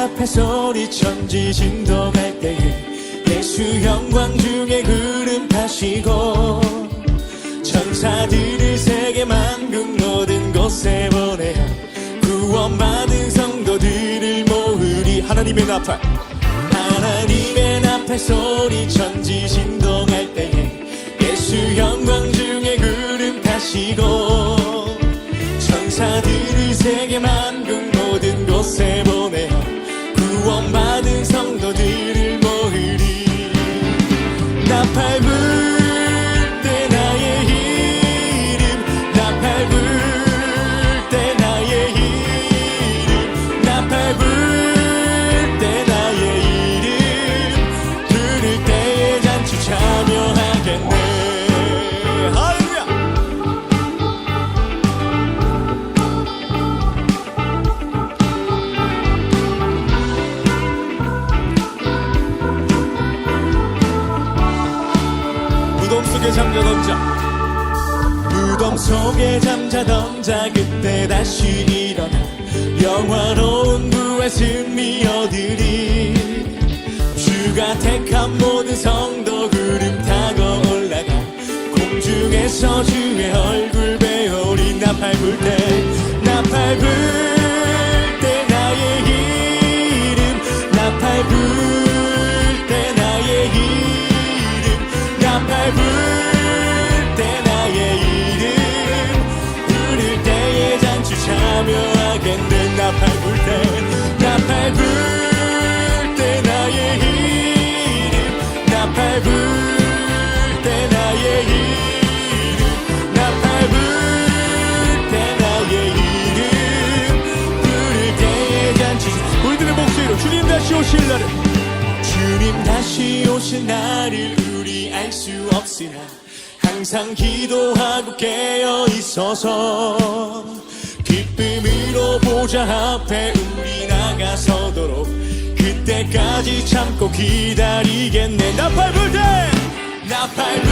앞에 소리천지 진동할 때에 예수 영광 중에 구름 타시고 천사들을 세계 만국 모든 곳에 보내어 구원받은 성도들을 모으리. 하나님의 나팔, 하나님의 나팔 소리천지 진동할 때에 예수 영광 중에 구름 타시고 천사들을 세계 만국 모든 곳에 보내어 구원받은 성도들을 모으리. 나팔 불 때 나의 이름, 나팔 불 때 나의 이름, 나팔 불 때 나의 이름, 부를 때에 잔치 참여하겠네. 무덤 속에 잠자던 자, 무덤 속에 잠자던 자 그때 다시 일어나 영화로운 부활 승리 얻으리. 주가 택한 모든 성도 구름 타고 올라가 공중에서 주의 얼굴 배우리. 나팔 불 때, 나팔 불 때 나의 이름, 나팔 불 때 나의 이름, 나팔 불 때 나의 이름, 부를 때에 잔치 참여하겠네. 나팔 불 때, 나팔 불 때 나의 이름, 나팔 불 때 나의 이름, 나팔 불 때 나의 이름, 부를 때에 잔치. 우리들의 목소리로 주님 다시 오실 날을, 주님 다시 오실 날을 우리 알 수 없으나 항상 기도하고 깨어 있어서 기쁨으로 보좌 앞에 우리 나가서도록 그때까지 참고 기다리겠네. 나팔 불 때, 나팔 불